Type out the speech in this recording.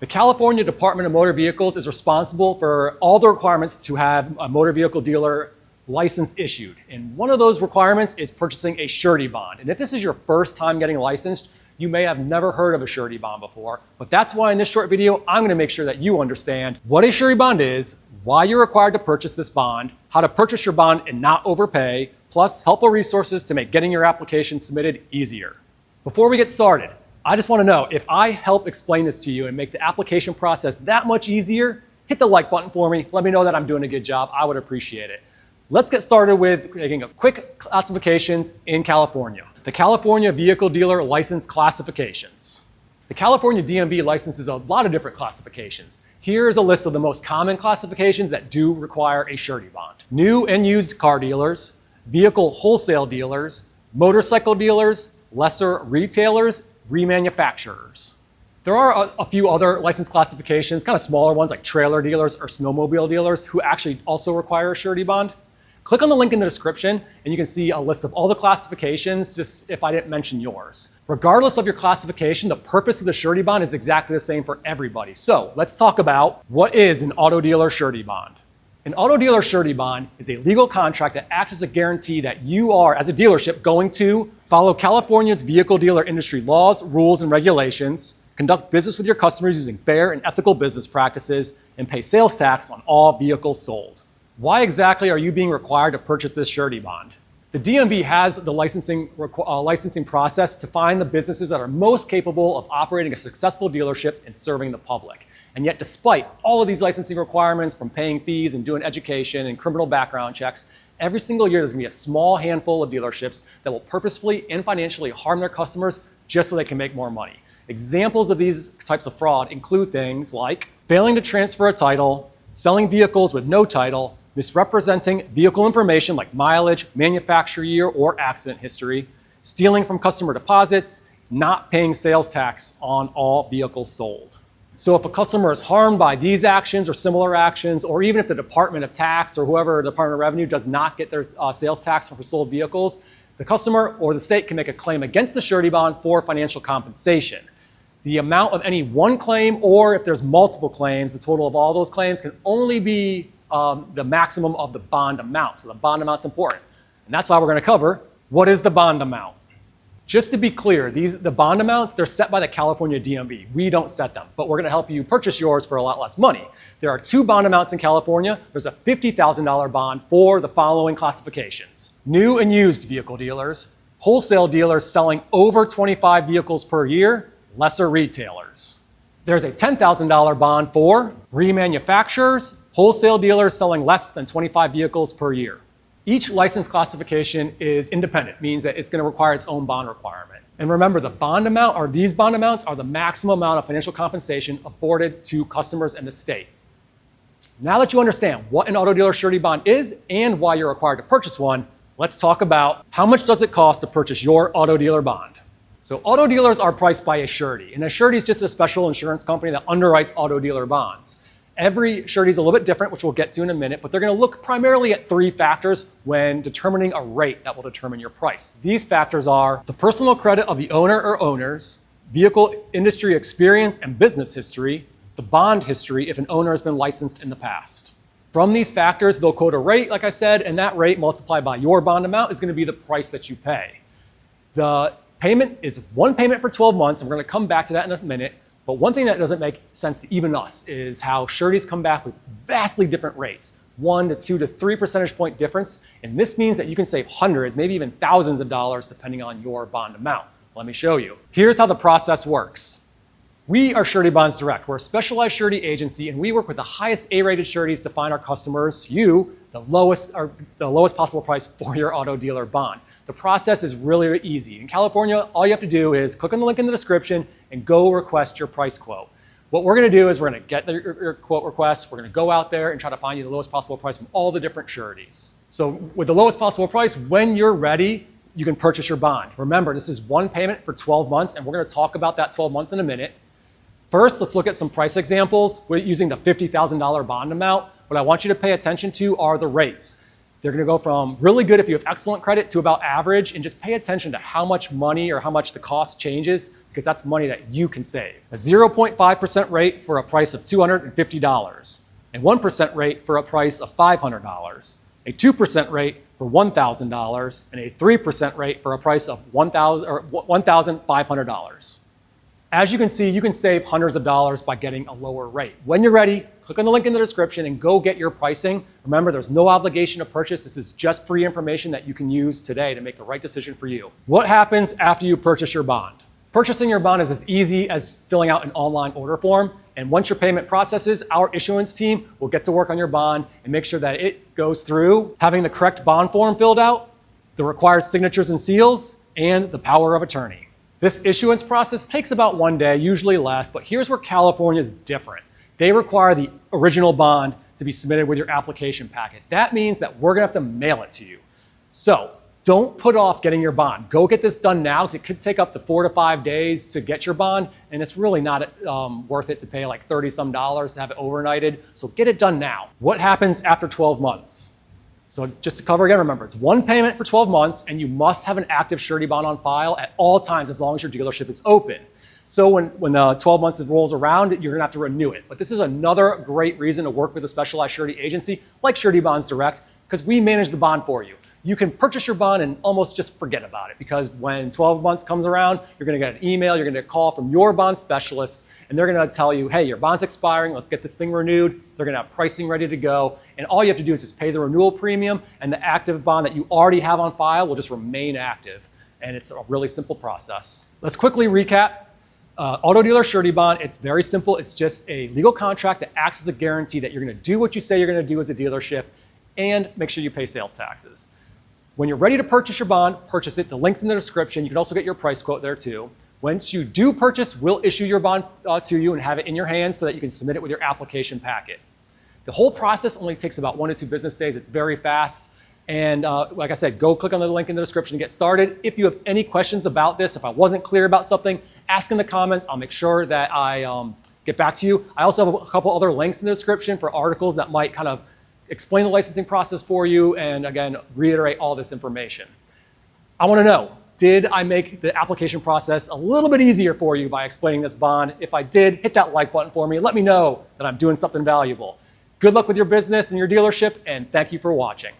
The California Department of Motor Vehicles is responsible for all the requirements to have a motor vehicle dealer license issued. And one of those requirements is purchasing a surety bond. And if this is your first time getting licensed, you may have never heard of a surety bond before, but that's why in this short video, I'm gonna make sure that you understand what a surety bond is, why you're required to purchase this bond, how to purchase your bond and not overpay, plus helpful resources to make getting your application submitted easier. Before we get started, I just wanna know, if I help explain this to you and make the application process that much easier, hit the like button for me. Let me know that I'm doing a good job. I would appreciate it. Let's get started with making a quick classifications in California. The California Vehicle Dealer License Classifications. The California DMV licenses a lot of different classifications. Here's a list of the most common classifications that do require a surety bond. New and used car dealers, vehicle wholesale dealers, motorcycle dealers, lesser retailers, remanufacturers. There are a few other license classifications, kind of smaller ones like trailer dealers or snowmobile dealers who actually also require a surety bond. Click on the link in the description and you can see a list of all the classifications, just if I didn't mention yours. Regardless of your classification, the purpose of the surety bond is exactly the same for everybody. So let's talk about what is an auto dealer surety bond. An auto dealer surety bond is a legal contract that acts as a guarantee that you are, as a dealership, going to follow California's vehicle dealer industry laws, rules, and regulations, conduct business with your customers using fair and ethical business practices, and pay sales tax on all vehicles sold. Why exactly are you being required to purchase this surety bond? The DMV has the licensing process to find the businesses that are most capable of operating a successful dealership and serving the public. And yet, despite all of these licensing requirements, from paying fees and doing education and criminal background checks, every single year there's gonna be a small handful of dealerships that will purposefully and financially harm their customers just so they can make more money. Examples of these types of fraud include things like failing to transfer a title, selling vehicles with no title, misrepresenting vehicle information like mileage, manufacturer year, or accident history, stealing from customer deposits, not paying sales tax on all vehicles sold. So if a customer is harmed by these actions or similar actions, or even if the Department of Tax or whoever, the Department of Revenue, does not get their sales tax for sold vehicles, the customer or the state can make a claim against the surety bond for financial compensation. The amount of any one claim, or if there's multiple claims, the total of all those claims can only be the maximum of the bond amount. So the bond amount's important. And that's why we're gonna cover, what is the bond amount? Just to be clear, the bond amounts, they're set by the California DMV. We don't set them, but we're gonna help you purchase yours for a lot less money. There are two bond amounts in California. There's a $50,000 bond for the following classifications: new and used vehicle dealers, wholesale dealers selling over 25 vehicles per year, lesser retailers. There's a $10,000 bond for remanufacturers, wholesale dealers selling less than 25 vehicles per year. Each license classification is independent, means that it's going to require its own bond requirement. And remember, the bond amount, or these bond amounts, are the maximum amount of financial compensation afforded to customers in the state. Now that you understand what an auto dealer surety bond is and why you're required to purchase one, let's talk about how much does it cost to purchase your auto dealer bond. So auto dealers are priced by a surety, and a surety is just a special insurance company that underwrites auto dealer bonds. Every surety is a little bit different, which we'll get to in a minute, but they're going to look primarily at three factors when determining a rate that will determine your price. These factors are the personal credit of the owner or owners, vehicle industry experience and business history, the bond history if an owner has been licensed in the past. From these factors, they'll quote a rate, like I said, and that rate multiplied by your bond amount is going to be the price that you pay. The payment is one payment for 12 months, and we're going to come back to that in a minute. But one thing that doesn't make sense to even us is how sureties come back with vastly different rates, 1 to 2 to 3 percentage point difference. And this means that you can save hundreds, maybe even thousands of dollars depending on your bond amount. Let me show you. Here's how the process works. We are Surety Bonds Direct. We're a specialized surety agency, and we work with the highest A-rated sureties to find our customers, you, the lowest possible price for your auto dealer bond. The process is really easy. In California, all you have to do is click on the link in the description and go request your price quote. What we're gonna do is we're gonna get your quote request, we're gonna go out there and try to find you the lowest possible price from all the different sureties. So with the lowest possible price, when you're ready, you can purchase your bond. Remember, this is one payment for 12 months, and we're gonna talk about that 12 months in a minute. First, let's look at some price examples using the $50,000 bond amount. What I want you to pay attention to are the rates. They're going to go from really good if you have excellent credit to about average, and just pay attention to how much money or how much the cost changes, because that's money that you can save. A 0.5% rate for a price of $250, a 1% rate for a price of $500, a 2% rate for $1,000, and a 3% rate for a price of $1,500. As you can see, you can save hundreds of dollars by getting a lower rate. When you're ready, click on the link in the description and go get your pricing. Remember, there's no obligation to purchase. This is just free information that you can use today to make the right decision for you. What happens after you purchase your bond? Purchasing your bond is as easy as filling out an online order form. And once your payment processes, our issuance team will get to work on your bond and make sure that it goes through having the correct bond form filled out, the required signatures and seals, and the power of attorney. This issuance process takes about 1 day, usually less, but here's where California is different. They require the original bond to be submitted with your application packet. That means that we're gonna have to mail it to you. So don't put off getting your bond. Go get this done now, because it could take up to 4 to 5 days to get your bond, and it's really not worth it to pay like $30-some to have it overnighted. So get it done now. What happens after 12 months? So just to cover again, remember, it's one payment for 12 months, and you must have an active surety bond on file at all times as long as your dealership is open. So when the 12 months rolls around, you're gonna have to renew it. But this is another great reason to work with a specialized surety agency like Surety Bonds Direct, because we manage the bond for you. You can purchase your bond and almost just forget about it, because when 12 months comes around, you're gonna get an email, you're gonna get a call from your bond specialist, and they're gonna tell you, hey, your bond's expiring, let's get this thing renewed. They're gonna have pricing ready to go. And all you have to do is just pay the renewal premium, and the active bond that you already have on file will just remain active. And it's a really simple process. Let's quickly recap. Auto dealer surety bond, it's very simple. It's just a legal contract that acts as a guarantee that you're gonna do what you say you're gonna do as a dealership, and make sure you pay sales taxes. When you're ready to purchase your bond, purchase it. The link's in the description. You can also get your price quote there too. Once you do purchase, we'll issue your bond to you and have it in your hands so that you can submit it with your application packet. The whole process only takes about 1 to 2 business days. It's very fast. And like I said, go click on the link in the description to get started. If you have any questions about this, if I wasn't clear about something, ask in the comments. I'll make sure that I get back to you. I also have a couple other links in the description for articles that might kind of explain the licensing process for you, and again, reiterate all this information. I want to know, did I make the application process a little bit easier for you by explaining this bond? If I did, hit that like button for me. Let me know that I'm doing something valuable. Good luck with your business and your dealership, and thank you for watching.